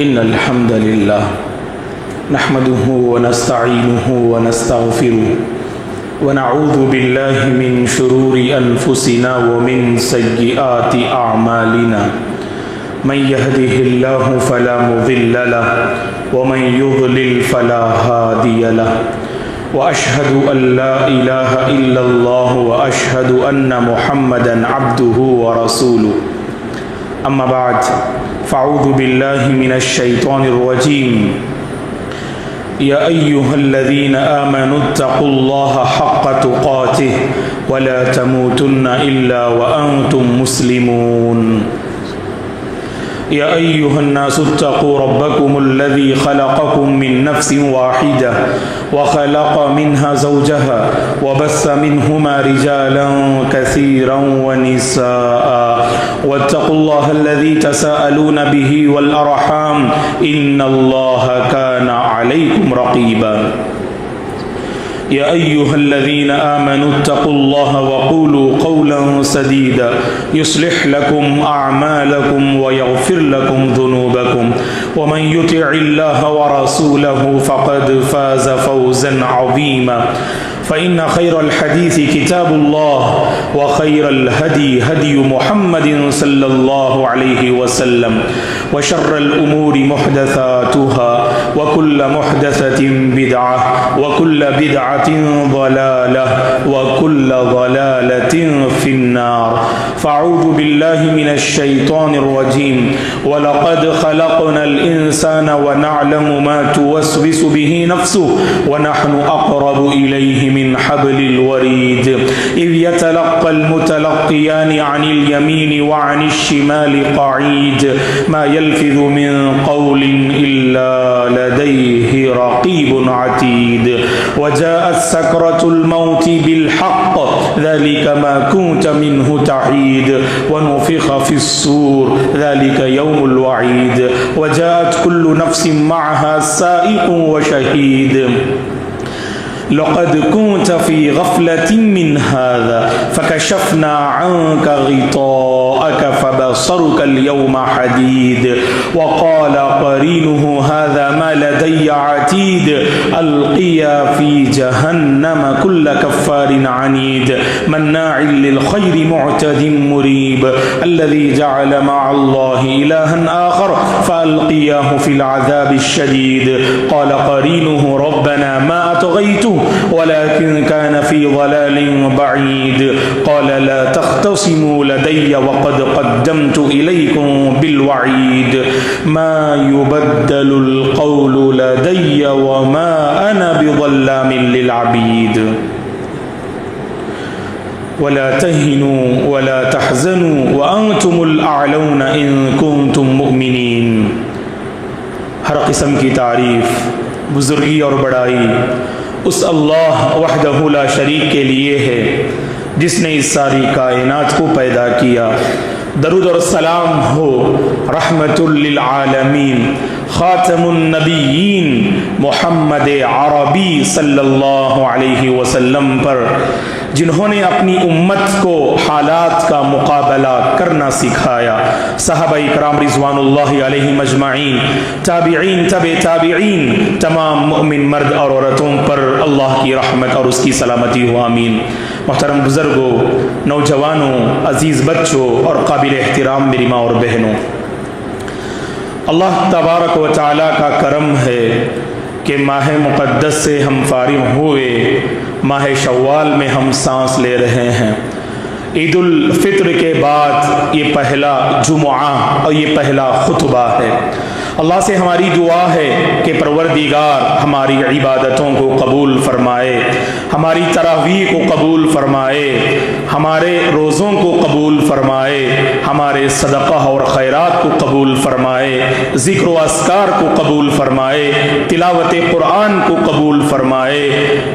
إن الحمد لله نحمده ونستعينه ونستغفره ونعوذ بالله من شرور أنفسنا ومن سيئات أعمالنا من يهده الله فلا مضل له ومن يضلل فلا هادي له وأشهد أن لا إله إلا الله وأشهد أن محمدا عبده ورسوله أما بعد فأعوذ بالله من الشيطان الرجيم يا أيها الذين آمنوا اتقوا الله حق تقاته ولا تموتن إلا وأنتم مسلمون يا أيها الناس اتقوا ربكم الذي خلقكم من نفس واحدة وخلق منها زوجها وبث منهما رجالا كثيرا ونساء واتقوا الله الذي تساءلون به والأرحام إن الله كان عليكم رقيبا يا أيها الذين آمنوا اتقوا الله وقولوا قولا سديدا يصلح لكم أعمالكم ويغفر لكم ذنوبكم ومن يطع الله ورسوله فقد فاز فوزا عظيما فإن خير الحديث كتاب الله وخير الهدي هدي محمد صلى الله عليه وسلم وشر الأمور محدثاتها وكل محدثة بدعة وكل بدعة ضلالة وكل ضلالة في النار فأعوذ بالله من الشيطان الرجيم ولقد خلقنا الإنسان ونعلم ما توسوس به نفسه ونحن أقرب إليه من حبل الوريد إذ يتلقى المتلقيان عن اليمين وعن الشمال قعيد ما يلفظ من قول إلا لديه رقيب عتيد وجاءت سكرة الموت بالحق ذلك ما كنت منه تحيد ونفخ في الصور ذلك يوم الوعيد وجاءت كل نفس معها سائق وشهيد لقد كنت في غفلة من هذا فكشفنا عنك غطاءك فبصرك اليوم حديد وقال قرينه هذا ما لدي عتيد ألقيا في جهنم كل كفار عنيد مناع للخير معتد مريب الذي جعل مع الله إلها آخر فألقياه في العذاب الشديد قال قرينه ربنا ما أطغيته ولكن كان في ضلال بعيد قال لا تختصموا لدي وقد قدمت إليكم بالوعيد ما يبدل القول لدي وما أنا بظلام للعبيد ولا تهنوا ولا تحزنوا وأنتم الأعلون إن كنتم مؤمنين. ہر قسم کی تعریف بزرگی اور بڑائی اس اللہ وحدہ لا شریک کے لیے ہے جس نے اس ساری کائنات کو پیدا کیا. درود اور سلام ہو رحمت للعالمین خاتم النبیین محمد عربی صلی اللہ علیہ وسلم پر جنہوں نے اپنی امت کو حالات کا مقابلہ کرنا سکھایا. صحابہ کرام رضوان اللہ علیہم اجمعین، تابعین، تبع تابعین، تمام مؤمن مرد اور عورتوں پر اللہ کی رحمت اور اس کی سلامتی ہو آمین. محترم بزرگوں، نوجوانوں، عزیز بچوں اور قابل احترام میری ماں اور بہنوں، اللہ تبارک و تعالی کا کرم ہے کہ ماہ مقدس سے ہم فارغ ہوئے ماہ شوال میں ہم سانس لے رہے ہیں. عید الفطر کے بعد یہ پہلا جمعہ اور یہ پہلا خطبہ ہے. اللہ سے ہماری دعا ہے کہ پروردگار ہماری عبادتوں کو قبول فرمائے، ہماری تراویح کو قبول فرمائے، ہمارے روزوں کو قبول فرمائے، ہمارے صدقہ اور خیرات کو قبول فرمائے، ذکر و اذکار کو قبول فرمائے، تلاوت قرآن کو قبول فرمائے.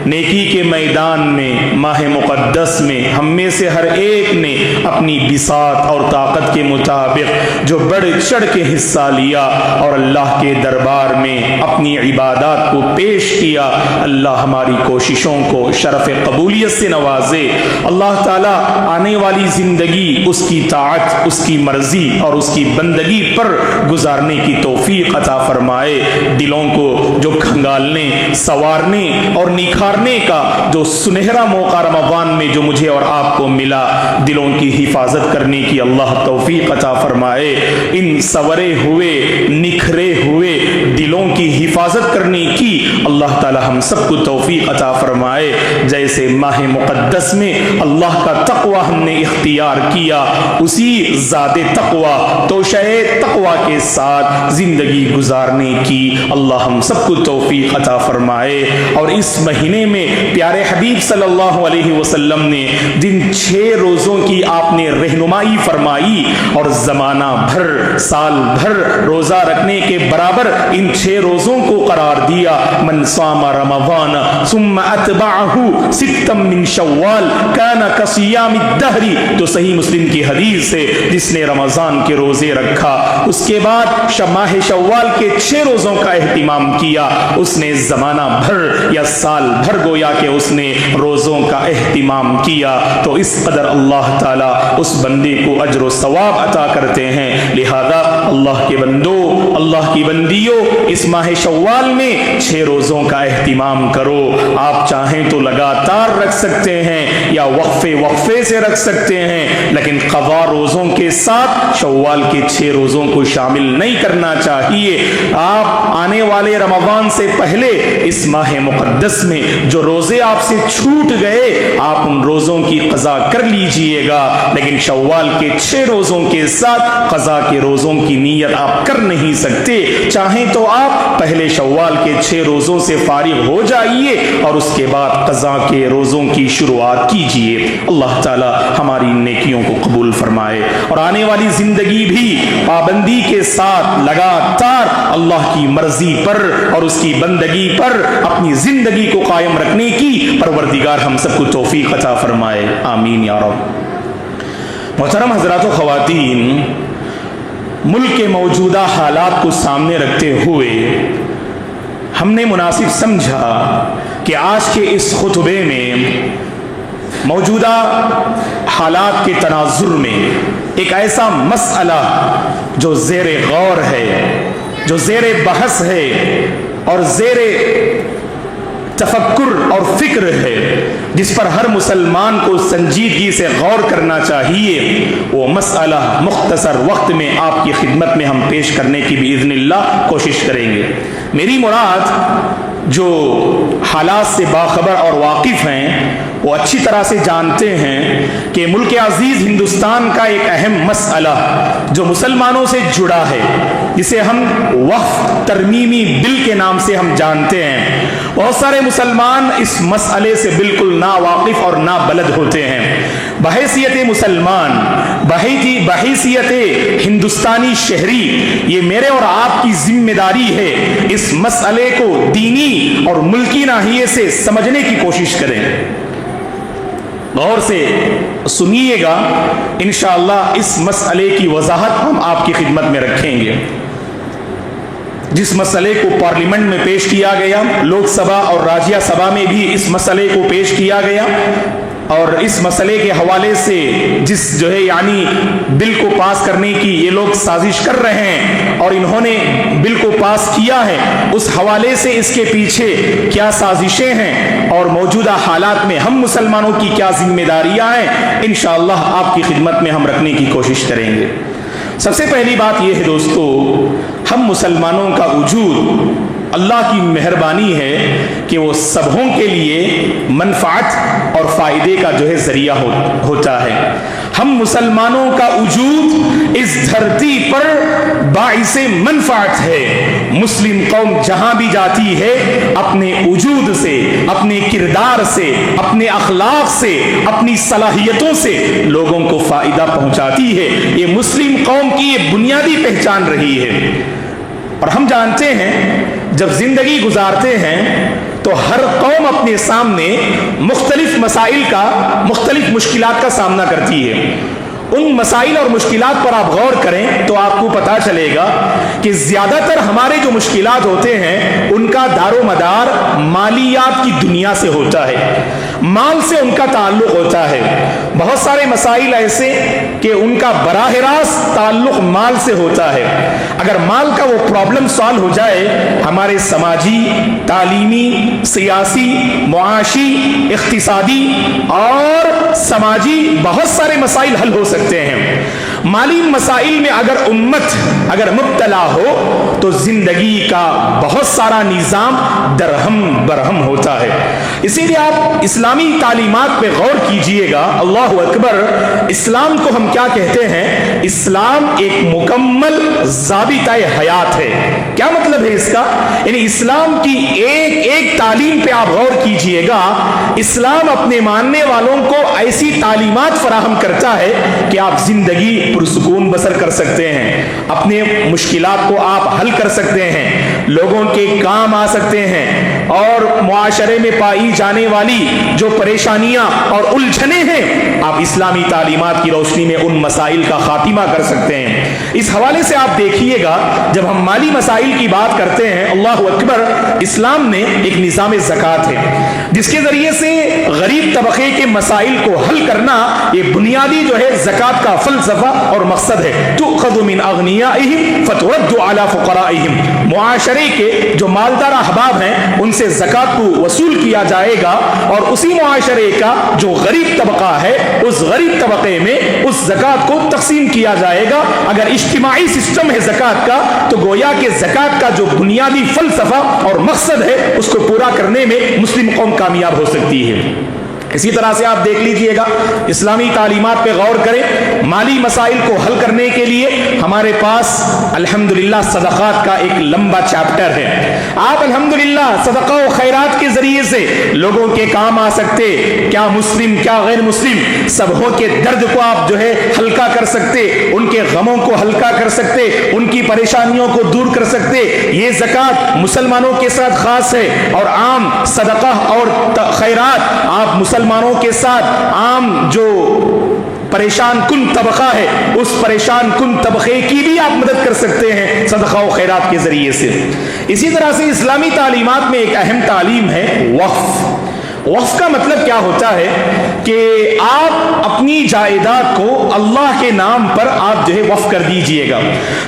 نیکی کے میدان میں ماہ مقدس میں ہم میں سے ہر ایک نے اپنی بساط اور طاقت کے مطابق جو بڑھ چڑھ کے حصہ لیا اور اللہ کے دربار میں اپنی عبادات کو پیش کیا، اللہ ہماری کوششوں کو شرف قبولیت سے نوازے۔ اللہ تعالیٰ آنے والی زندگی اس کی طاعت، اس کی مرضی اور اس کی بندگی پر گزارنے کی توفیق عطا فرمائے۔ دلوں کو جو کھنگالنے، سنوارنے اور نکھارنے کا جو سنہرا موقع رمضان میں جو مجھے اور آپ کو ملا، دلوں کی حفاظت کرنے کی اللہ توفیق عطا فرمائے۔ ان سورے ہوئے، نکھرے ہوئے دلوں کی حفاظت کرنے کی اللہ تعالی ہم سب کو توفیق عطا فرمائے۔ جیسے ماہ مقدس میں اللہ کا تقوی ہم نے اختیار کیا، اسی زاد تقوی، توشہ تقوی کے ساتھ زندگی گزارنے کی اللہ ہم سب کو توفیق عطا فرمائے۔ اور اس مہینے میں پیارے حبیب صلی اللہ علیہ وسلم نے جن 6 روزوں کی آپ نے رہنمائی فرمائی اور زمانہ بھر، سال بھر روزہ رکھنے کے برابر ان 6 روزوں کو قرار دیا، من صام رمضان ثم اتبعه ستا من شوال كان كصيام الدهر، تو صحیح مسلم کی حدیث ہے، جس نے رمضان کے روزے رکھا اس کے بعد ماہ شوال کے 6 روزوں کا اہتمام کیا، اس نے زمانہ بھر یا سال بھر گویا کہ اس نے روزوں کا اہتمام کیا، تو اس قدر اللہ تعالیٰ اس بندے کو اجر و ثواب عطا کرتے ہیں۔ لہذا اللہ کے بندو، اللہ کی بندیوں، اس ماہ شوال میں 6 روزوں کا اہتمام کرو۔ آپ چاہیں تو لگاتار رکھ سکتے ہیں یا وقفے سے رکھ سکتے ہیں، لیکن قضا روزوں کے ساتھ شوال کے 6 روزوں کو شامل نہیں کرنا چاہیے۔ آپ آنے والے رمضان سے پہلے اس ماہ مقدس میں جو روزے آپ سے چھوٹ گئے، آپ ان روزوں کی قضا کر لیجئے گا، لیکن شوال کے 6 روزوں کے ساتھ قضا کے روزوں کی نیت آپ کر نہیں سکتے۔ چاہیں تو آپ پہلے شوال کے 6 روزوں سے فارغ ہو جائیے اور اس کے بعد قضا کے روزوں کی شروعات کیجئے۔ اللہ تعالی ہماری نیکیوں کو قبول فرمائے اور آنے والی زندگی بھی پابندی کے ساتھ لگاتار اللہ کی مرضی پر اور اس کی بندگی پر اپنی زندگی کو قائم رکھنے کی پروردگار ہم سب کو توفیق عطا فرمائے، آمین یا رب۔ محترم حضرات و خواتین، ملک کے موجودہ حالات کو سامنے رکھتے ہوئے ہم نے مناسب سمجھا کہ آج کے اس خطبے میں موجودہ حالات کے تناظر میں ایک ایسا مسئلہ جو زیر غور ہے، جو زیر بحث ہے اور زیر تفکر اور فکر ہے، جس پر ہر مسلمان کو سنجیدگی سے غور کرنا چاہیے، وہ مسئلہ مختصر وقت میں آپ کی خدمت میں ہم پیش کرنے کی باذن اللہ کوشش کریں گے۔ میری مراد جو حالات سے باخبر اور واقف ہیں وہ اچھی طرح سے جانتے ہیں کہ ملک عزیز ہندوستان کا ایک اہم مسئلہ جو مسلمانوں سے جڑا ہے، جسے ہم وقف ترمیمی بل کے نام سے ہم جانتے ہیں، بہت سارے مسلمان اس مسئلے سے بالکل ناواقف اور نابلد ہوتے ہیں۔ بحیثیت مسلمان، بحیثیت ہندوستانی شہری، یہ میرے اور آپ کی ذمہ داری ہے اس مسئلے کو دینی اور ملکی ناحیے سے سمجھنے کی کوشش کریں۔ غور سے سنیے گا، انشاءاللہ اس مسئلے کی وضاحت ہم آپ کی خدمت میں رکھیں گے۔ جس مسئلے کو پارلیمنٹ میں پیش کیا گیا، لوک سبھا اور راجیہ سبھا میں بھی اس مسئلے کو پیش کیا گیا، اور اس مسئلے کے حوالے سے جس جو ہے یعنی بل کو پاس کرنے کی یہ لوگ سازش کر رہے ہیں اور انہوں نے بل کو پاس کیا ہے، اس حوالے سے اس کے پیچھے کیا سازشیں ہیں اور موجودہ حالات میں ہم مسلمانوں کی کیا ذمہ داریاں ہیں، انشاءاللہ آپ کی خدمت میں ہم رکھنے کی کوشش کریں گے۔ سب سے پہلی بات یہ ہے دوستو، ہم مسلمانوں کا وجود اللہ کی مہربانی ہے کہ وہ سبوں کے لیے منفعت اور فائدے کا جو ہے ذریعہ ہوتا ہے۔ ہم مسلمانوں کا وجود اس دھرتی پر باعث منفعت ہے۔ مسلم قوم جہاں بھی جاتی ہے اپنے وجود سے، اپنے کردار سے، اپنے اخلاق سے، اپنی صلاحیتوں سے لوگوں کو فائدہ پہنچاتی ہے۔ یہ مسلم قوم کی یہ بنیادی پہچان رہی ہے۔ اور ہم جانتے ہیں جب زندگی گزارتے ہیں تو ہر قوم اپنے سامنے مختلف مسائل کا، مختلف مشکلات کا سامنا کرتی ہے، ان مسائل اور مشکلات پر آپ غور کریں تو آپ کو پتا چلے گا کہ زیادہ تر ہمارے جو مشکلات ہوتے ہیں ان کا دار و مدار مالیات کی دنیا سے ہوتا ہے، مال سے ان کا تعلق ہوتا ہے۔ بہت سارے مسائل ایسے کہ ان کا براہ راست تعلق مال سے ہوتا ہے۔ اگر مال کا وہ پرابلم سالو ہو جائے، ہمارے سماجی، تعلیمی، سیاسی، معاشی، اقتصادی اور سماجی بہت سارے مسائل حل ہو سکتے ہیں۔ مالی مسائل میں اگر امت مبتلا ہو تو زندگی کا بہت سارا نظام درہم برہم ہوتا ہے۔ اسی لیے آپ اسلامی تعلیمات پہ غور کیجئے گا۔ اللہ اکبر، اسلام کو ہم کیا کہتے ہیں؟ اسلام ایک مکمل ضابطۂ حیات ہے۔ کیا مطلب ہے اس کا؟ یعنی اسلام کی ایک ایک تعلیم پہ آپ غور کیجئے گا۔ اسلام اپنے ماننے والوں کو ایسی تعلیمات فراہم کرتا ہے کہ آپ زندگی پرسکون بسر کر سکتے ہیں، اپنے مشکلات کو آپ حل کر سکتے ہیں، لوگوں کے کام آ سکتے ہیں، اور معاشرے میں پائی جانے والی جو پریشانیاں اور الجھنیں ہیں، آپ اسلامی تعلیمات کی روشنی میں ان مسائل کا خاتمہ کر سکتے ہیں۔ اس حوالے سے آپ دیکھیے گا، جب ہم مالی مسائل کی بات کرتے ہیں، اللہ اکبر، اسلام میں ایک نظام زکوٰۃ ہے جس کے ذریعے سے غریب طبقے کے مسائل کو حل کرنا، یہ بنیادی جو ہے زکوٰۃ کا فلسفہ اور مقصد ہے۔ تؤخذ من اغنیائہم فترد علی فقرائہم، معاشرے کے جو مالدار احباب ہیں ان سے زکوٰۃ کو وصول کیا جائے گا، اور اسی معاشرے کا جو غریب طبقہ ہے اس غریب طبقے میں اس زکوٰۃ کو تقسیم کیا جائے گا۔ اگر اجتماعی سسٹم ہے زکوٰۃ کا تو گویا کہ زکوٰۃ کا جو بنیادی فلسفہ اور مقصد ہے اس کو پورا کرنے میں مسلم قوم کامیاب ہو سکتی ہے۔ اسی طرح سے آپ دیکھ لیجئے گا، اسلامی تعلیمات پہ غور کریں، مالی مسائل کو حل کرنے کے لیے ہمارے پاس الحمدللہ صدقات کا ایک لمبا چیپٹر ہے۔ آپ الحمدللہ صدقہ و خیرات کے ذریعے سے لوگوں کے کام آ سکتے، کیا مسلم کیا غیر مسلم، سبوں کے درد کو آپ جو ہے ہلکا کر سکتے، ان کے غموں کو ہلکا کر سکتے، ان کی پریشانیوں کو دور کر سکتے۔ یہ زکوٰۃ مسلمانوں کے ساتھ خاص ہے، اور عام صدقہ اور خیرات آپ مسلمانوں کے ساتھ عام جو پریشان کن طبقہ ہے اس پریشان کن طبقے کی بھی آپ مدد کر سکتے ہیں صدقہ و خیرات کے ذریعے سے۔ اسی طرح سے اسلامی تعلیمات میں ایک اہم تعلیم ہے وقف۔ وقف کا مطلب کیا ہوتا ہے کہ آپ اپنی جائیداد کو اللہ کے نام پر آپ جو ہے وقف کر دیجئے گا،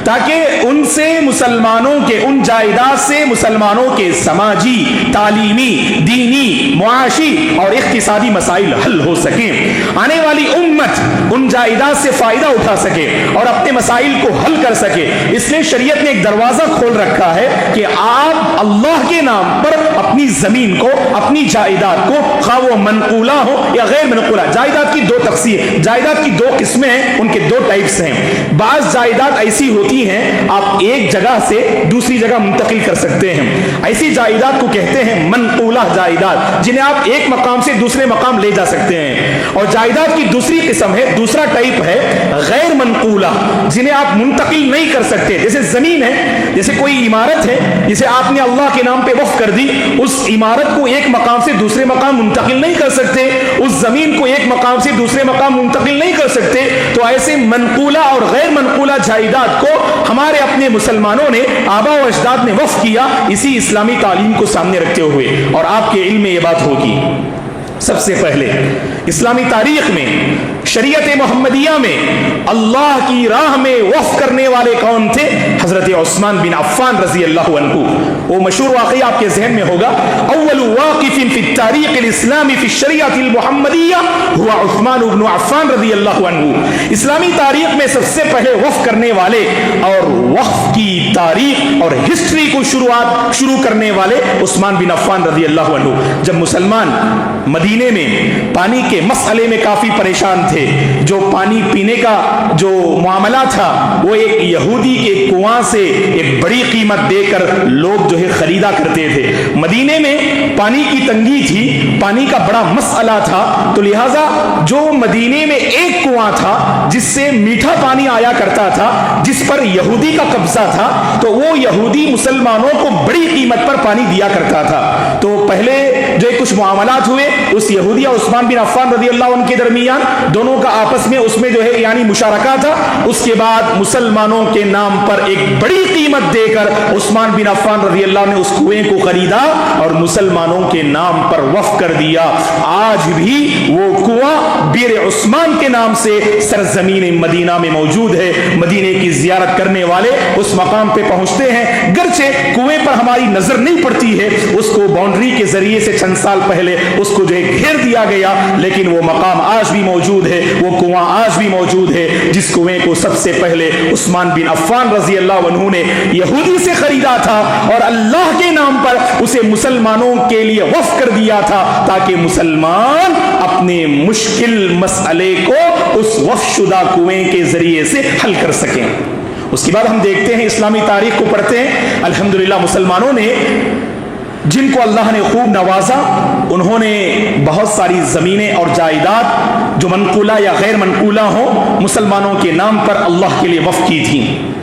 تاکہ ان سے مسلمانوں کے ان جائیداد سے مسلمانوں کے سماجی، تعلیمی، دینی، معاشی اور اقتصادی مسائل حل ہو سکیں، آنے والی امت ان جائیداد سے فائدہ اٹھا سکے اور اپنے مسائل کو حل کر سکے۔ اس لیے شریعت نے ایک دروازہ کھول رکھا ہے کہ آپ اللہ کے نام پر اپنی زمین کو، اپنی جائیداد کو، خواہ وہ منقولہ ہو یا غیر منقولہ، جائیداد کی دو تقسیم، جائیداد کی دو قسمیں ہیں، ان کے دو ٹائپس ہیں۔ بعض جائیداد ایسی ہوتی ہیں آپ ایک جگہ سے دوسری جگہ منتقل کر سکتے ہیں، ایسی جائیداد کو کہتے ہیں منقولہ جائیداد، جنہیں آپ ایک مقام سے دوسرے مقام لے جا سکتے ہیں۔ اور جائیداد کی دوسری قسم ہے، دوسرا ٹائپ ہے غیر منقولہ، جنہیں آپ منتقل نہیں کر سکتے۔ جیسے زمین ہے، جیسے کوئی عمارت ہے جسے آپ نے اللہ کے نام پہ وقف کر دی، اس عمارت کو ایک مقام سے دوسرے مقام منتقل نہیں کر سکتے، اس زمین کو ایک مقام سے دوسرے مقام منتقل نہیں کر سکتے۔ تو ایسے منقولہ اور غیر منقولہ جائیداد کو ہمارے اپنے مسلمانوں نے، آباء و اجداد نے وقف کیا، اسی اسلامی تعلیم کو سامنے رکھتے ہوئے۔ اور آپ کے علم میں یہ بات ہوگی، سب سے پہلے اسلامی تاریخ میں، شریعت محمدیہ میں اللہ کی راہ میں وقف کرنے والے کون تھے؟ حضرت عثمان بن عفان رضی اللہ عنہ۔ وہ مشہور واقعہ آپ کے ذہن میں ہوگا، اول واقف فی التاریخ الاسلامی فی الشریعۃ المحمدیہ ہوا عثمان بن عفان رضی اللہ عنہ۔ اسلامی تاریخ میں سب سے پہلے وقف کرنے والے اور وقف کی تاریخ اور ہسٹری کو شروع کرنے والے عثمان بن عفان رضی اللہ عنہ۔ جب مسلمان مدینے میں پانی کے مسئلے میں کافی پریشان تھے، جو پانی پینے کا جو معاملہ تھا وہ ایک یہودی کے کنواں سے ایک بڑی قیمت دے کر لوگ جو ہے خریدا کرتے تھے۔ مدینے میں پانی کی تنگی تھی، پانی کا بڑا مسئلہ تھا، تو لہٰذا جو مدینے میں ایک کنواں تھا جس سے میٹھا پانی آیا کرتا تھا، جس پر یہودی کا قبضہ تھا، تو وہ یہودی مسلمانوں کو بڑی قیمت پر پانی دیا کرتا تھا۔ تو پہلے جو کچھ معاملات ہوئے اس یہودی اور عثمان بن عفان رضی اللہ عنہ کے درمیان، دونوں دونوں کا آپس میں اس میں جو ہے یعنی مشارکہ تھا. اس کے بعد مسلمانوں کے نام پر ایک بڑی قیمت دے کر عثمان بن عفان رضی اللہ عنہ نے اس کنویں کو خریدا اور مسلمانوں کے نام پر وقف کر دیا. آج بھی وہ کنواں بیر عثمان کے نام سے سرزمین مدینہ میں موجود ہے. مدینے کی زیارت کرنے والے اس مقام پہ پہنچتے ہیں. گرچہ کنویں پر ہماری نظر نہیں پڑتی ہے, اس کو باؤنڈری کے ذریعے سے چند سال پہلے اس کو جو ہے گھیر دیا گیا, لیکن وہ مقام آج بھی موجود ہے, وہ کنواں آج بھی موجود ہے جس کنویں کو سب سے پہلے عثمان بن عفان رضی اللہ عنہ نے یہودی سے خریدا تھا اور اللہ کے نام پر اسے مسلمانوں کے لیے وقف کر دیا تھا تاکہ مسلمان اپنے مشکل مسئلے کو اس وقف شدہ کنویں کے ذریعے سے حل کر سکیں. اس کے بعد ہم دیکھتے ہیں, اسلامی تاریخ کو پڑھتے ہیں, الحمدللہ مسلمانوں نے جن کو اللہ نے خوب نوازا, انہوں نے بہت ساری زمینیں اور جائیداد جو منقولہ یا غیر منقولہ ہوں مسلمانوں کے نام پر اللہ کے لیے وقف کی تھیں.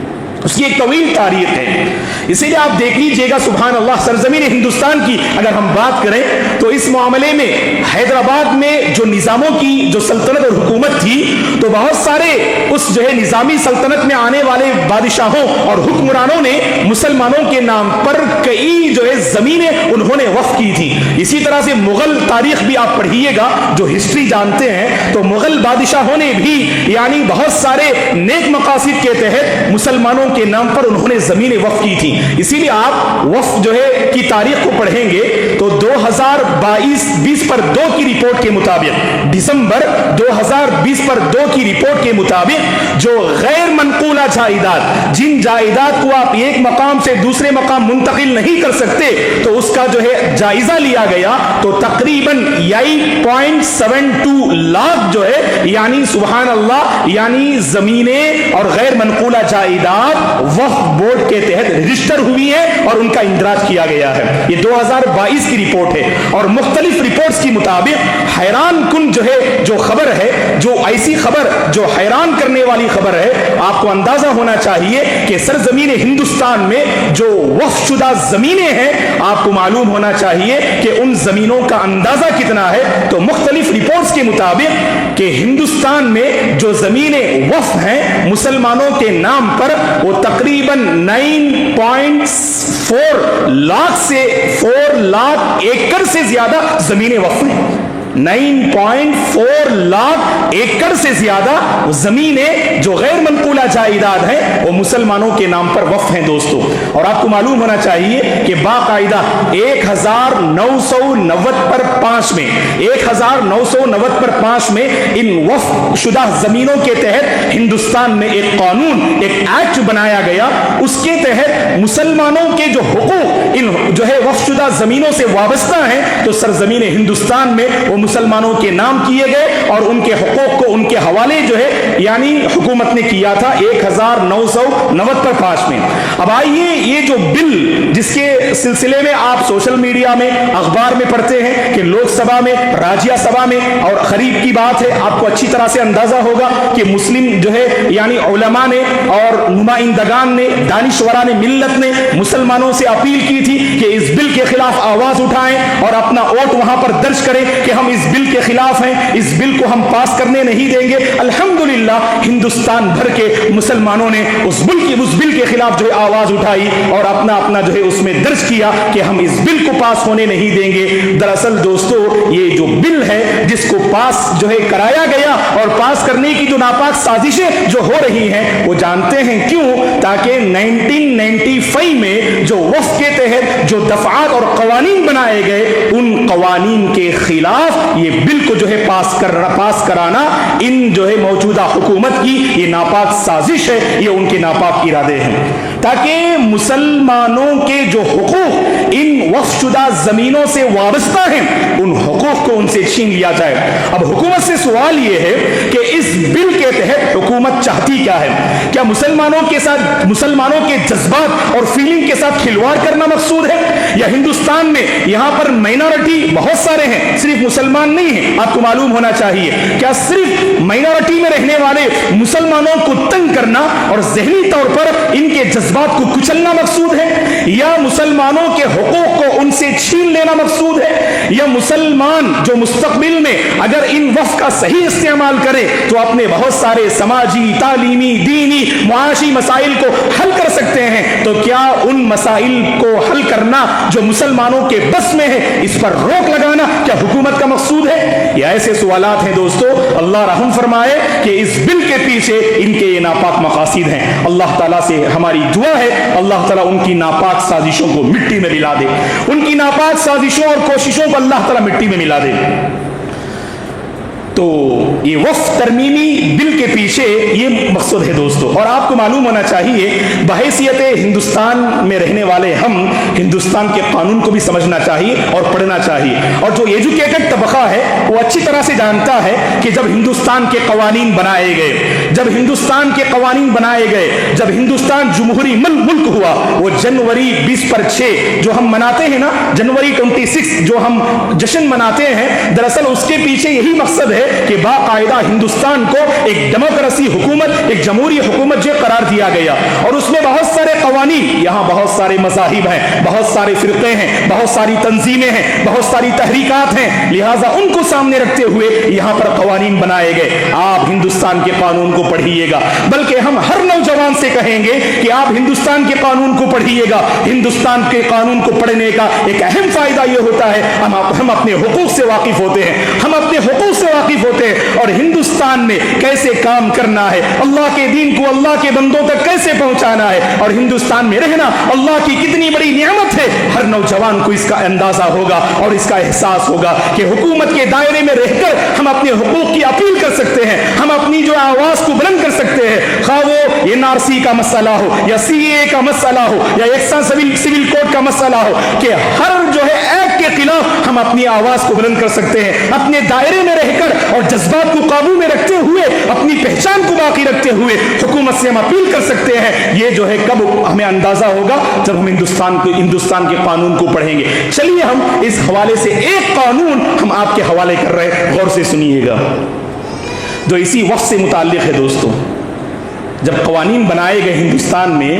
اس کی ایک طویل تاریخ ہے. اسی لیے آپ دیکھ لیجئے گا سبحان اللہ, سرزمین ہندوستان کی اگر ہم بات کریں تو اس معاملے میں حیدرآباد میں جو نظاموں کی جو سلطنت اور حکومت تھی تو بہت سارے اس جو ہے نظامی سلطنت میں آنے والے بادشاہوں اور حکمرانوں نے مسلمانوں کے نام پر کئی جو ہے زمینیں انہوں نے وقف کی تھی. اسی طرح سے مغل تاریخ بھی آپ پڑھیے گا, جو ہسٹری جانتے ہیں تو مغل بادشاہوں نے بھی یعنی بہت سارے نیک مقاصد کے تحت مسلمانوں کے نام پر انہوں نے زمینیں وقف کی تھی. اسی لیے آپ وقف جو ہے کی تاریخ کو پڑھیں گے تو 2022 پر 2 کی رپورٹ کے مطابق, دسمبر 2020 پر 2 کی رپورٹ کے مطابق جو غیر منقولہ جائیداد, جن جائیداد کو آپ ایک مقام سے دوسرے مقام منتقل نہیں کر سکتے, تو اس کا جو ہے جائزہ لیا گیا تو تقریباً 8.72 لاکھ جو ہے یعنی سبحان اللہ یعنی زمینیں اور غیر منقولہ جائیداد وقف بورڈ کے تحت رجسٹر ہوئی ہے اور ان کا اندراج کیا گیا ہے. یہ 2022 کی رپورٹ ہے اور مختلف رپورٹس کے مطابق حیران کن جو ہے جو خبر ہے, جو ایسی خبر جو حیران کرنے والی خبر ہے, آپ کو اندازہ ہونا چاہیے کہ سرزمین ہندوستان میں جو وقف شدہ زمینیں ہیں آپ کو معلوم ہونا چاہیے کہ ان زمینوں کا اندازہ کتنا ہے. تو مختلف رپورٹس کے مطابق کہ ہندوستان میں جو زمینیں وقف ہیں مسلمانوں کے نام پر وہ تقریباً 9.4 لاکھ سے 4 لاکھ ایکڑ سے زیادہ زمینیں وقف ہیں. 9.4 لاکھ ایکڑ سے زیادہ زمینیں جو غیر منقولہ جائیداد ہیں وہ مسلمانوں کے نام پر وقف ہیں دوستو. اور آپ کو معلوم ہونا چاہیے کہ باقاعدہ 1990 پر 5 میں 1990 پر 5 میں ان وقف شدہ زمینوں کے تحت ہندوستان میں ایک قانون, ایک ایکٹ بنایا گیا. اس کے تحت مسلمانوں کے جو حقوق ان جو ہے وقف شدہ زمینوں سے وابستہ ہیں تو سرزمین ہندوستان میں وہ مسلمانوں کے نام کیے گئے اور ان کے حقوق کو ان کے حوالے جو ہے یعنی حکومت نے کیا تھا 1990 پر 5 میں. اب آئیے یہ جو بل جس کے سلسلے میں آپ سوشل میڈیا میں اخبار میں پڑھتے ہیں کہ لوک سبھا میں راجیہ سبھا میں, اور قریب کی بات ہے آپ کو اچھی طرح سے اندازہ ہوگا کہ مسلم جو ہے یعنی علماء نے اور نمائندگان نے دانشورہ نے ملت نے مسلمانوں سے اپیل کی تھی کہ اس بل کے خلاف آواز اٹھائیں اور اپنا ووٹ وہاں پر درج کریں کہ ہم اس بل کے خلاف ہیں, اس بل کو ہم پاس کرنے نہیں دیں گے. الحمدللہ ہندوستان بھر کے مسلمانوں نے اس بل کے خلاف جو ہے آواز اٹھائی اور اپنا جو ہے اس میں درج کیا کہ ہم اس بل کو پاس ہونے نہیں دیں گے. دراصل دوستو یہ جو بل ہے جس کو پاس جو ہے کرایا گیا اور پاس کرنے کی جو ناپاک سازشیں جو ہو رہی ہیں وہ جانتے ہیں کیوں, تاکہ 1995 میں جو وقف کے تحت جو دفعات اور قوانین بنائے گئے ان قوانین کے خلاف یہ بل کو جو ہے پاس کرانا ان جو ہے موجودہ حکومت کی یہ ناپاک سازش ہے, یہ ان کے ناپاک ارادے ہیں تاکہ مسلمانوں کے جو حقوق ان وقف شدہ زمینوں سے وابستہ ہیں ان حقوق کو ان سے چھین لیا جائے. اب حکومت سے سوال یہ ہے کہ اس بل کے تحت حکومت چاہتی کیا ہے؟ کیا مسلمانوں کے ساتھ مسلمانوں کے جذبات اور فیلنگ کے ساتھ کھلواڑ کرنا مقصود ہے, یا ہندوستان میں یہاں پر مائنورٹی بہت سارے ہیں, صرف مسلمان نہیں ہیں, آپ کو معلوم ہونا چاہیے, کیا صرف مائنورٹی میں رہنے والے مسلمانوں کو تنگ کرنا اور ذہنی طور پر ان کے جذبات کو کچلنا مقصود ہے, یا مسلمانوں کے حقوق کو ان سے چھین لینا مقصود ہے، یا مسلمان جو مستقبل میں اگر ان وقف کا صحیح استعمال کرے تو اپنے بہت سارے سماجی، تعلیمی، دینی، معاشی مسائل کو حل کر سکتے ہیں، تو کیا ان مسائل کو حل کرنا جو مسلمانوں کے بس میں ہے اس پر روک لگانا کیا حکومت کا مقصود ہے؟ یہ ایسے سوالات ہیں دوستو، اللہ رحم فرمائے کہ اس بل کے پیچھے ان کے یہ ناپاک مقاصد ہیں۔ اللہ تعالیٰ سے ہماری دعا ہے اللہ تعالیٰ ان کی ناپاک سازشوں کو مٹی میں ملا دے، ان کی ناپاک سازشوں اور کوششوں کو اللہ تعالیٰ مٹی میں ملا دے۔ تو یہ وقف ترمیمی بل کے پیچھے یہ مقصد ہے دوستو، اور آپ کو معلوم ہونا چاہیے بحیثیت ہندوستان میں رہنے والے ہم ہندوستان کے قانون کو بھی سمجھنا چاہیے اور پڑھنا چاہیے، اور جو ایجوکیٹڈ طبقہ ہے وہ اچھی طرح سے جانتا ہے کہ جب ہندوستان کے قوانین بنائے گئے، جب ہندوستان کے قوانین بنائے گئے، جب ہندوستان جمہوری ملک ہوا، وہ جنوری 20/6 جو ہم مناتے ہیں نا، جنوری 26 جو ہم جشن مناتے ہیں، دراصل اس کے پیچھے یہی مقصد ہے کہ باقاعدہ ہندوستان کو ایک ڈیموکریسی حکومت، ایک جمہوری حکومت جو قرار دیا گیا، اور اس میں بہت سارے قوانین، یہاں بہت سارے مذاہب ہیں، بہت سارے فرقے ہیں، بہت ساری تنظیمیں ہیں، بہت ساری تحریکات ہیں، لہٰذا ان کو سامنے رکھتے ہوئے یہاں پر قوانین بنائے گئے۔ آپ ہندوستان کے قانون کو پڑھیے گا، بلکہ ہم ہر نوجوان سے کہیں گے کہ آپ ہندوستان کے قانون کو پڑھیے گا۔ ہندوستان کے قانون کو پڑھنے کا ایک اہم فائدہ یہ ہوتا ہے ہم اپنے حقوق سے واقف ہوتے ہیں، ہم اپنے حقوق سے واقف ہوتے ہیں، اور ہندوستان میں کیسے کام کرنا ہے، اللہ کے دین کو اللہ کے بندوں تک کیسے پہنچانا ہے، اور ہندوستان میں رہنا اللہ کی کتنی بڑی نعمت ہے۔ ہر نوجوان کو اس کا اندازہ ہوگا اور اس کا احساس ہوگا کہ حکومت کے دائرے میں رہ کر ہم اپنے حقوق کی اپیل کر سکتے ہیں، ہم اپنی جو آواز کو بلند کر سکتے ہیں، خواہ وہ NRC کا مسئلہ ہو یا CAA کا مسئلہ ہو یا یکساں سول کوڈ کا مسئلہ ہو، کہ ہر جو ہے ایکٹ کے خلاف ہم اپنی آواز کو بلند کر سکتے ہیں، اپنے دائرے میں رہ کر اور جذبات کو قابو میں رکھتے ہوئے، اپنی پہچان کو باقی رکھتے ہوئے حکومت سے ہم اپیل کر سکتے ہیں۔ یہ جو ہے کب ہمیں اندازہ ہوگا؟ جب ہم ہندوستان کے قانون کو پڑھیں گے۔ چلیے ہم اس حوالے سے ایک قانون ہم آپ کے حوالے کر رہے ہیں، غور سے سنیے گا، جو اسی وقت سے متعلق ہے دوستو۔ جب قوانین بنائے گئے ہندوستان میں،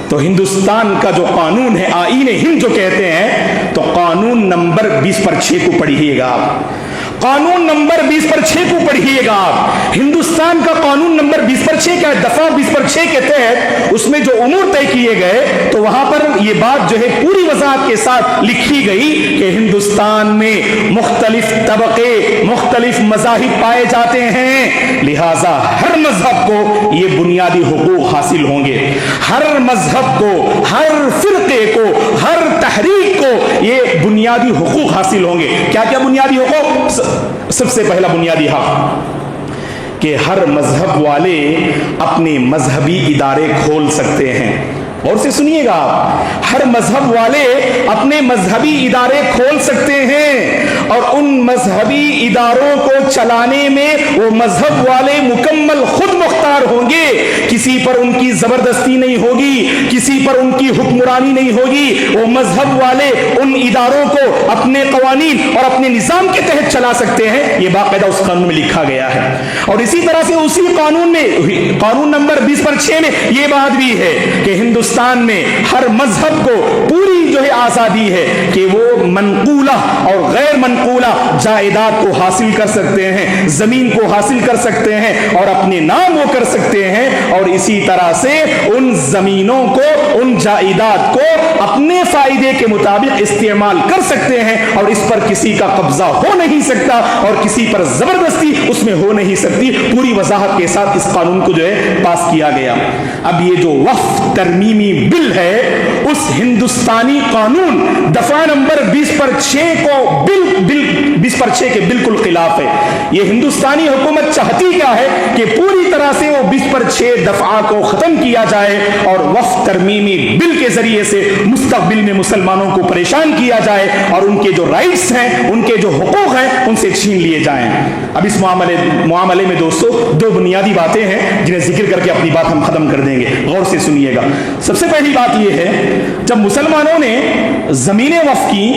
تو ہندوستان کا جو قانون ہے، آئین ہند جو کہتے ہیں، تو قانون نمبر 20/6 کو پڑھیے گا آپ، قانون نمبر 20/6 کو پڑھیے گا آپ۔ ہندوستان کا قانون نمبر 20/6 کا دفعہ 20/6 کے تحت اس میں جو امور طے کیے گئے، تو وہاں پر یہ بات جو ہے پوری وضاحت کے ساتھ لکھی گئی کہ ہندوستان میں مختلف طبقے، مختلف مذاہب پائے جاتے ہیں، لہذا ہر مذہب کو یہ بنیادی حقوق حاصل ہوں گے، ہر مذہب کو، ہر فرقے کو، ہر تحریک کو یہ بنیادی حقوق حاصل ہوں گے۔ کیا کیا بنیادی حقوق؟ سب سے پہلا بنیادی حق کہ ہر مذہب والے اپنے مذہبی ادارے کھول سکتے ہیں۔ اور سے سنیے گا آپ، ہر مذہب والے اپنے مذہبی ادارے کھول سکتے ہیں، اور ان مذہبی اداروں کو چلانے میں وہ مذہب والے مکمل خود مختار ہوں گے، کسی پر ان کی زبردستی نہیں ہوگی، کسی پر ان کی حکمرانی نہیں ہوگی، وہ مذہب والے ان اداروں کو اپنے قوانین اور اپنے نظام کے تحت چلا سکتے ہیں۔ یہ باقاعدہ اس قانون میں لکھا گیا ہے، اور اسی طرح سے اسی قانون میں، قانون نمبر 20/6 میں یہ بات بھی ہے کہ ہندوستان میں ہر مذہب کو پوری جو ہے آزادی ہے کہ وہ منقولہ اور غیر منقولہ جائیداد کو حاصل کر سکتے ہیں، زمین کو حاصل کر سکتے ہیں اور اپنے نام وہ کر سکتے ہیں، اور اسی طرح سے ان زمینوں کو، ان جائیداد کو اپنے فائدے کے مطابق استعمال کر سکتے ہیں، اور اس پر کسی کا قبضہ ہو نہیں سکتا اور کسی پر زبردستی اس میں ہو نہیں سکتی۔ پوری وضاحت کے ساتھ اس قانون کو جو ہے پاس کیا گیا۔ اب یہ جو وقف ترمیمی بل ہے، اس ہندوستانی قانون دفعہ نمبر 20/6 کو 20/6 کے بالکل خلاف ہے۔ یہ ہندوستانی حکومت چاہتی کیا ہے کہ پوری طرح سے وہ 20/6 دفعہ کو ختم کیا جائے اور وقف ترمیمی بل کے ذریعے سے مستقبل میں مسلمانوں کو پریشان کیا جائے اور ان کے جو رائٹس ہیں، ان کے جو حقوق ہیں، ان سے چھین لیے جائیں۔ اب اس معاملے میں دوستو دو بنیادی باتیں ہیں جنہیں ذکر کر کے اپنی بات ہم ختم کر دیں گے، غور سے سنیے گا۔ سب سے پہلی بات یہ ہے، جب مسلمانوں نے زمینیں وقف کی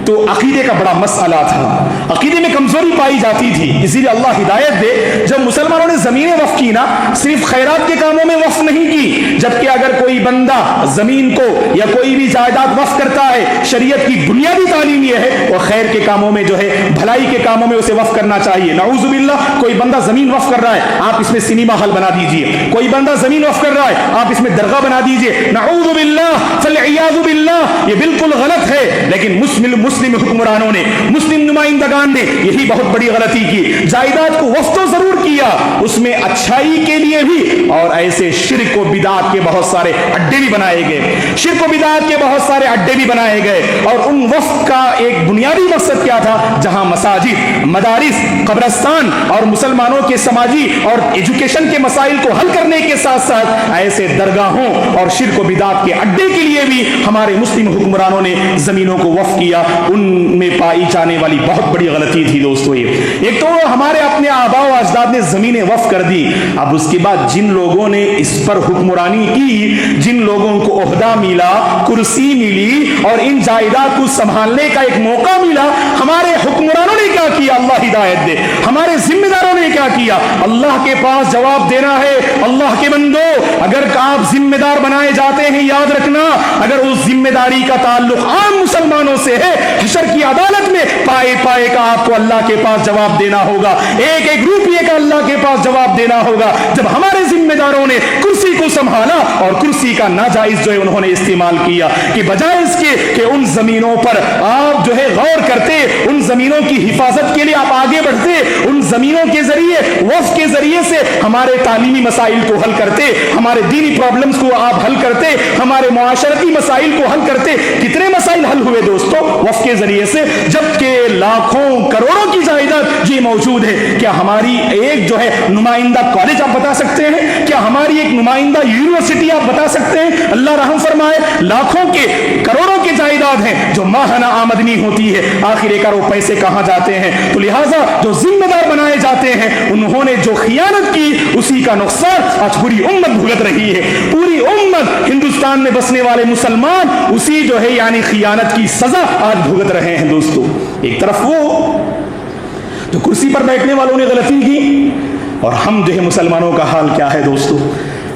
تو عقیدے کا بڑا مسئلہ تھا، عقیدے میں کمزوری پائی جاتی تھی، اسی لیے اللہ ہدایت دے، جب مسلمانوں نے زمینیں وقف کی نا، صرف خیرات کے کاموں میں وقف نہیں نہیں کی, جبکہ اگر کوئی بندہ زمین کو یا کوئی بھی جائیداد وقف کرتا ہے, شریعت کی بنیادی تعلیم یہ ہے وہ خیر کے کاموں میں جو ہے, بھلائی کے کاموں میں اسے وقف کرنا چاہیے. نعوذ باللہ, کوئی بندہ زمین وقف کر رہا ہے, آپ اس میں سنیما ہال بنا دیجئے. کوئی بندہ زمین وقف کر رہا ہے, آپ اس میں درگاہ بنا دیجئے. نعوذ باللہ فالعیاذ باللہ, یہ بالکل غلط ہے. لیکن مسلم حکمرانوں نے, مسلم نمائندگان نے یہی بہت بڑی غلطی کی. جائیداد کو وقف تو ضرور کیا, اس میں اچھائی کے لیے بھی, اور ایسے شرک و بدعات کے بہت سارے اڈے بھی بنائے گئے, شرک و بدعات کے بہت سارے اڈے بھی بنائے گئے. اور ان وقف کا ایک بنیادی مقصد کیا تھا, جہاں مساجد, مدارس, قبرستان اور مسلمانوں کے سماجی اور ایجوکیشن کے مسائل کو حل کرنے کے ساتھ ساتھ ایسے درگاہوں اور شرک و بدعات کے اڈے کے لیے بھی ہمارے مسلم حکمرانوں نے زمینوں کو وقف کیا. ان میں پائی جانے والی بہت بڑی غلطی تھی دوستو. یہ ایک تو ہمارے اپنے آباء و اجداد نے زمینیں وقف کر دی, اب اس کے بعد جن لوگوں نے اس پر حکمرانی کی, جن لوگوں کو عہدہ ملا, کرسی ملی اور ان جائیداد کو سنبھالنے کا ایک موقع ملا, ہمارے حکمرانوں نے کیا کیا؟ اللہ ہدایت دے. ہمارے ذمہ داروں نے کیا کیا؟ اللہ کے پاس جواب دینا ہے. اللہ کے بندو, اگر آپ ذمہ دار بنائے جاتے ہیں, یاد رکھنا, اگر اس ذمہ داری کا تعلق عام مسلمانوں سے ہے, حشر کی عدالت میں پائے پائے کا آپ کو اللہ کے پاس جواب دینا ہوگا, ایک ایک روپیے کا اللہ کے پاس جواب دینا ہوگا. جب ہمارے ذمہ داروں نے کرسی کو سنبھالا اور کرسی کا ناجائز جو ہے انہوں نے استعمال کیا, کہ بجائے اس کے کہ ان زمینوں پر آپ جو ہے غور کرتے, ان زمینوں کی حفاظت کے لیے آپ آگے بڑھتے, ان زمینوں کے ذریعے, وقف کے ذریعے سے ہمارے تعلیمی مسائل کو حل کرتے, ہمارے دینی پرابلمز کو آپ حل کرتے, ہمارے معاشرتی مسائل کو حل کرتے. کتنے مسائل حل ہوئے دوستو وقف کے ذریعے سے, جبکہ لاکھوں کروڑوں کی جائیداد جی موجود ہے. کیا ہماری ایک جو ہے نمائندہ کالج آپ بتا سکتے ہیں؟ کیا ہماری ایک نمائندہ یونیورسٹی آپ بتا سکتے ہیں؟ اللہ رحم فرمائے, لاکھوں کے کروڑوں کے جائیداد ہیں جو ماہانہ آمدنی ہوتی ہے, آخر کار وہ پیسے کہاں جاتے ہیں؟ تو لہٰذا جو ذمہ دار بنائے جاتے ہیں, انہوں نے جو خیانت کی, اسی کا نقصان آج پوری امت بھگت رہی ہے. پوری امت, ہندوستان میں بسنے والے مسلمان اسی جو ہے یعنی خیانت کی سزا آج بھگت رہے ہیں دوستو. ایک طرف وہ جو کرسی پر بیٹھنے والوں نے غلطی کی, اور ہم جو ہے مسلمانوں کا حال کیا ہے دوستو,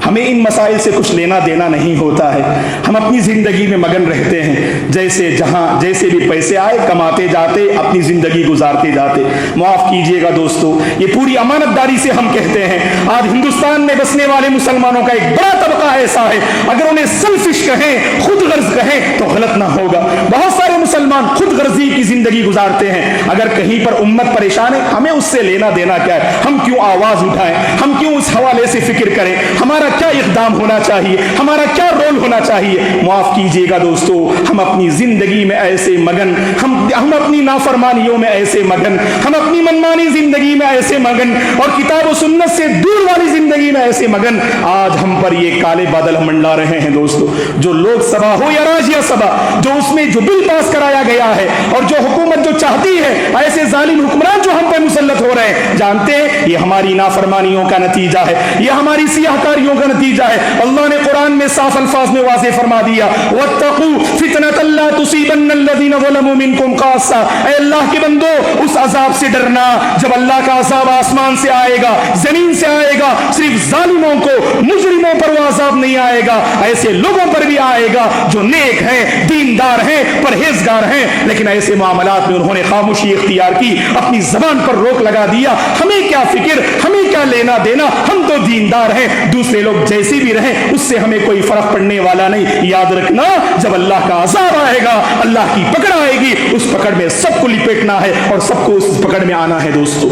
ہمیں ان مسائل سے کچھ لینا دینا نہیں ہوتا ہے. ہم اپنی زندگی میں مگن رہتے ہیں, جیسے جہاں جیسے بھی پیسے آئے کماتے جاتے, اپنی زندگی گزارتے جاتے. معاف کیجئے گا دوستو, یہ پوری امانت داری سے ہم کہتے ہیں, آج ہندوستان میں بسنے والے مسلمانوں کا ایک بڑا طبقہ ایسا ہے, اگر انہیں سیلفش کہیں, خود غرض کہیں تو غلط نہ ہوگا. بہت سارے مسلمان خود غرضی کی زندگی گزارتے ہیں. اگر کہیں پر امت پریشان ہے, ہمیں اس سے لینا دینا کیا ہے؟ ہم کیوں آواز اٹھائیں, ہم کیوں اس حوالے سے فکر کریں؟ ہمارا کیا اقدام ہونا چاہیے, ہمارا کیا رول ہونا چاہیے؟ معاف کیجئے گا دوستو, ہم اپنی زندگی میں ایسے مگن, ہم اپنی نافرمانیوں میں ایسے مگن, ہم اپنی منمانی زندگی میں ایسے مگن, اور کتاب و سنت سے دور والی زندگی میں ایسے مگن, آج ہم پر یہ کالے بادل منڈلا رہے ہیں دوستو. جو لوک سبھا ہو یا راجیہ سبھا, جو اس میں جو بل پاس کرایا گیا ہے, اور جو حکومت جو چاہتی ہے, ایسے ظالم حکمران جو ہم پہ مسلط ہو رہے ہیں, جانتے ہیں یہ ہماری نافرمانیوں کا نتیجہ ہے, یہ ہماری سیاہ کاریوں کا نتیجہ ہے. اللہ نے قرآن میں صاف الفاظ میں واضح فرما دیا, وَاتَّقُوا فِتْنَةً لَا تُصِيبَنَّ الَّذِينَ ظَلَمُوا مِنْكُمْ خَاصَّةً. اے اللہ کے بندو, اس عذاب سے ڈرنا جب اللہ کا عذاب آسمان سے آئے گا, زمین سے آئے گا. صرف ظالموں کو, مجرموں پر وہ عذاب نہیں آئے گا, ایسے لوگوں پر بھی آئے گا جو نیک ہیں, دیندار ہیں, پرہیزگار ہیں, لیکن ایسے معاملات میں انہوں نے خاموشی اختیار کی, اپنی زبان پر روک لگا دیا. ہمیں کیا فکر, ہمیں کیا لینا دینا, ہم تو دیندار ہیں, دوسرے لوگ جیسی بھی رہیں اس سے ہمیں کوئی فرق پڑنے والا نہیں. یاد رکھنا, جب اللہ کا عذاب آئے گا, اللہ کی پکڑ آئے گی, اس پکڑ میں سب کو لپیٹنا ہے اور سب کو اس پکڑ میں آنا ہے دوستو.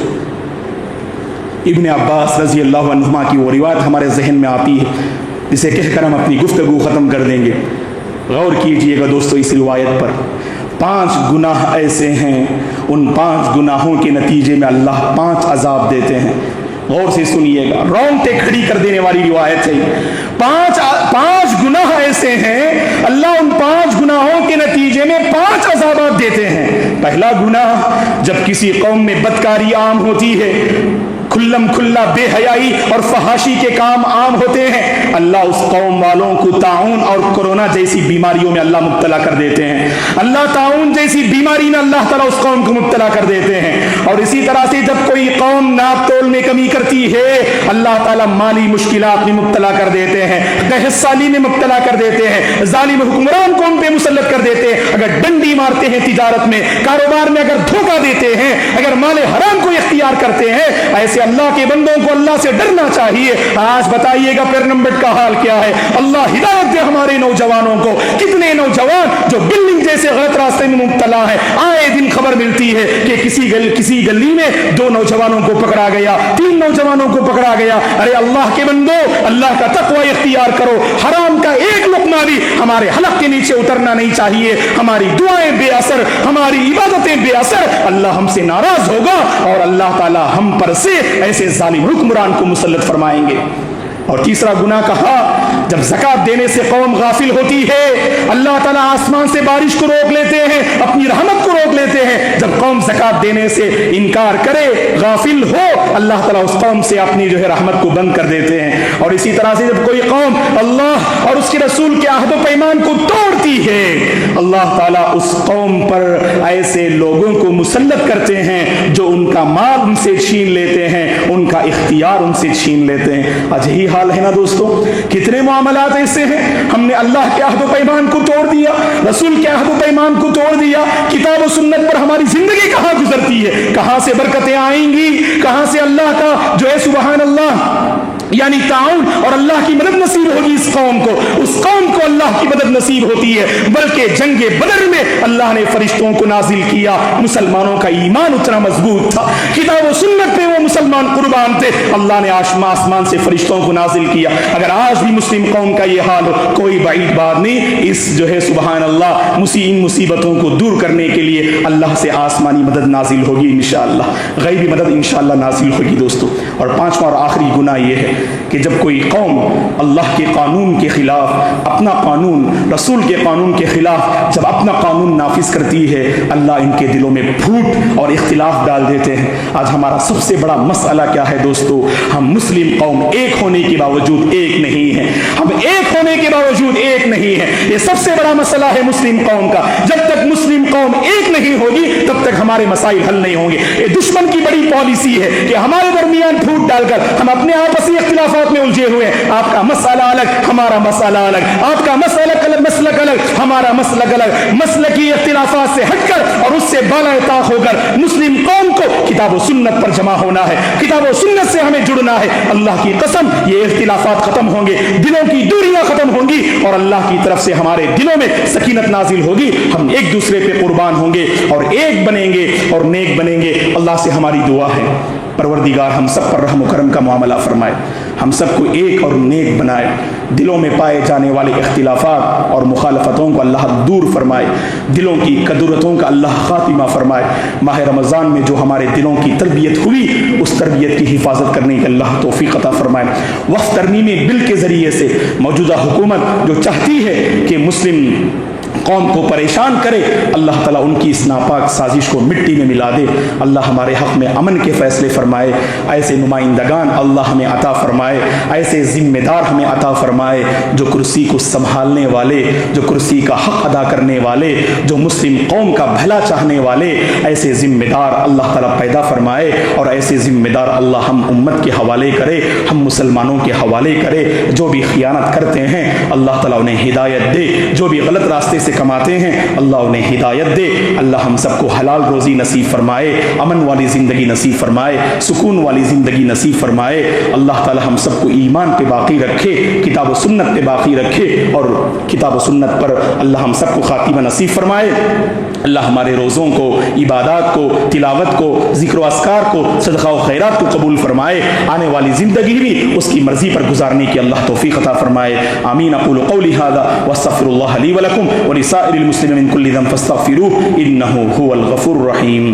ابن عباس رضی اللہ عنہما کی وہ روایت ہمارے ذہن میں آتی ہے, جسے کہہ کر ہم اپنی گفتگو ختم کر دیں گے. غور کیجئے گا دوستو اس روایت پر. 5 گناہ ایسے ہیں, ان 5 گناہوں کے نتیجے میں اللہ 5 عذاب دیتے ہیں. غور سے سنیے گا, رونگٹے کھڑی کر دینے والی روایت ہے. 5 گناہ ایسے ہیں, اللہ ان 5 گناہوں کے نتیجے میں 5 عذابات دیتے ہیں. پہلا گناہ, جب کسی قوم میں بدکاری عام ہوتی ہے, کھلم کھلا بے حیائی اور فحاشی کے کام عام ہوتے ہیں، اللہ اس قوم والوں کو طاعون اور کورونا جیسی بیماریوں میں اللہ مبتلا کر دیتے ہیں۔ اللہ طاعون جیسی بیماری میں اللہ تعالیٰ اس قوم کو مبتلا کر دیتے ہیں۔ اور اسی طرح سے جب کوئی قوم ناپ تول میں کمی کرتی ہے، اللہ تعالیٰ مالی مشکلات میں مبتلا کر دیتے ہیں، قحط سالی میں مبتلا کر دیتے ہیں، ظالم حکمران کو ان پہ مسلط کر دیتے ہیں۔ اگر ڈنڈی مارتے ہیں تجارت میں، کاروبار میں اگر دھوکہ دیتے ہیں، اگر مال حرام کو اختیار کرتے ہیں، ایسے اللہ کے بندوں کو اللہ سے ڈرنا چاہیے۔ آج بتائیے گا پیرنمبٹ کا حال کیا ہے؟ اللہ ہدایت دے ہمارے نوجوانوں کو۔ کتنے نوجوان جو بلڈنگ جیسے غلط راستے میں مبتلا ہے، آئے دن خبر ملتی ہے کہ کسی گلی میں 2 نوجوانوں کو پکڑا گیا، 3 نوجوانوں کو پکڑا گیا۔ ارے اللہ کے بندو، اللہ کا تقوی اختیار کرو۔ حرام کا ایک لقمہ بھی ہمارے حلق کے نیچے اترنا نہیں چاہیے۔ ہماری دعائیں بے اثر، ہماری عبادتیں بے اثر، اللہ ہم سے ناراض ہوگا اور اللہ تعالی ہم پر سے ایسے ظالم حکمران کو مسلط فرمائیں گے۔ اور تیسرا گناہ کہا، جب زکات دینے سے قوم غافل ہوتی ہے، اللہ تعالیٰ آسمان سے بارش کو روک لیتے ہیں، اپنی رحمت کو روک لیتے ہیں۔ جب قوم زکات دینے سے انکار کرے، غافل ہو، اللہ تعالیٰ اس قوم سے اپنی رحمت کو بند کر دیتے ہیں۔ اور اسی طرح سے جب کوئی قوم اللہ اور اس کے رسول کے عہد و پیمان کو توڑتی ہے، اللہ تعالیٰ اس قوم پر ایسے لوگوں کو مسلط کرتے ہیں جو ان کا مال ان سے چھین لیتے ہیں، ان کا اختیار ان سے چھین لیتے ہیں۔ آج یہی حال ہے نا دوستوں، کتنے معاملات ایسے ہیں، ہم نے اللہ کے عہد و پیمان کو توڑ دیا، رسول کے عہد و پیمان کو توڑ دیا، کتاب و سنت پر ہماری زندگی کہاں گزرتی ہے؟ کہاں سے برکتیں آئیں گی؟ کہاں سے اللہ کا جو ہے سبحان اللہ یعنی تعاون اور اللہ کی مدد نصیب ہوگی اس قوم کو؟ اس قوم کو اللہ کی مدد نصیب ہوتی ہے، بلکہ جنگ بدر میں اللہ نے فرشتوں کو نازل کیا، مسلمانوں کا ایمان اتنا مضبوط تھا، کتاب و سنت پہ وہ مسلمان قربان تھے، اللہ نے آسمان سے فرشتوں کو نازل کیا۔ اگر آج بھی مسلم قوم کا یہ حال ہو، کوئی بعید بات نہیں، اس جو ہے سبحان اللہ ان مصیبتوں کو دور کرنے کے لیے اللہ سے آسمانی مدد نازل ہوگی انشاءاللہ، غیبی مدد انشاءاللہ نازل ہوگی دوستو۔ اور پانچواں اور آخری گناہ یہ ہے کہ جب کوئی قوم اللہ کے قانون کے خلاف، اپنا قانون، رسول کے قانون کے خلاف جب اپنا قانون نافذ کرتی ہے، اللہ ان کے دلوں میں پھوٹ اور اختلاف ڈال دیتے ہیں۔ آج ہمارا سب سے بڑا مسئلہ کیا ہے دوستو؟ ہم مسلم قوم ایک ہونے کے باوجود ایک نہیں ہیں، ہم ایک ہونے کے باوجود ایک نہیں ہیں۔ یہ سب سے بڑا مسئلہ ہے مسلم قوم کا۔ جب تک مسلم قوم ایک نہیں ہوگی تب تک ہمارے مسائل حل نہیں ہوں گے۔ یہ دشمن کی بڑی پالیسی ہے کہ ہمارے درمیان پھوٹ ڈال کر ہم اپنے آپسی اختلافات میں الجھے ہوئے ہیں۔ آپ کا مسئلہ الگ، ہمارا مسئلہ الگ، آپ کا مسلک الگ، ہمارا مسلک الگ۔ مسلکی اختلافات سے ہٹ کر اور اس سے بالا طاق ہو کر مسلم قوم کو کتاب و سنت پر جمع ہونا ہے، کتاب و سنت سے ہمیں جڑنا ہے۔ اللہ کی قسم یہ اختلافات ختم ہوں گے، دلوں کی دوریاں ختم ہوں گی اور اللہ کی طرف سے ہمارے دلوں میں سکینت نازل ہوگی، ہم ایک دوسرے پہ قربان ہوں گے اور ایک بنیں گے اور نیک بنیں گے۔ اللہ سے ہماری دعا ہے پروردگار ہم سب پر رحم و کرم کا معاملہ فرمائے، ہم سب کو ایک اور نیک بنائے، دلوں میں پائے جانے والے اختلافات اور مخالفتوں کو اللہ دور فرمائے، دلوں کی کدورتوں کا اللہ خاتمہ فرمائے۔ ماہ رمضان میں جو ہمارے دلوں کی تربیت ہوئی، اس تربیت کی حفاظت کرنے کی اللہ توفیق عطا فرمائے۔ وقف ترمیمی بل کے ذریعے سے موجودہ حکومت جو چاہتی ہے کہ مسلم قوم کو پریشان کرے، اللہ تعالیٰ ان کی اس ناپاک سازش کو مٹی میں ملا دے۔ اللہ ہمارے حق میں امن کے فیصلے فرمائے، ایسے نمائندگان اللہ ہمیں عطا فرمائے، ایسے ذمہ دار ہمیں عطا فرمائے جو کرسی کو سنبھالنے والے، جو کرسی کا حق ادا کرنے والے، جو مسلم قوم کا بھلا چاہنے والے، ایسے ذمہ دار اللہ تعالیٰ پیدا فرمائے اور ایسے ذمہ دار اللہ ہم امت کے حوالے کرے، ہم مسلمانوں کے حوالے کرے۔ جو بھی خیانت کرتے ہیں اللہ تعالیٰ انہیں ہدایت دے، جو بھی غلط راستے سے کماتے ہیں اللہ انہیں ہدایت دے۔ اللہ ہم سب کو حلال روزی نصیب فرمائے، امن والی زندگی نصیب فرمائے، سکون والی زندگی نصیب فرمائے۔ اللہ تعالی ہم سب کو ایمان پہ باقی رکھے، کتاب و سنت پہ باقی رکھے اور کتاب و سنت پر اللہ ہم سب کو خاتمہ نصیب فرمائے۔ اللہ ہمارے روزوں کو، عبادات کو، تلاوت کو، ذکر و اذکار کو، صدقہ و خیرات کو قبول فرمائے، آنے والی زندگی بھی اس کی مرضی پر گزارنے کی اللہ توفیق عطا فرمائے۔ آمین۔ اقول قولی ھذا واستغفر اللہ لی ولکم ولسائر المسلمین من کل ذنب فاستغفروہ انہ هو الغفور الرحیم۔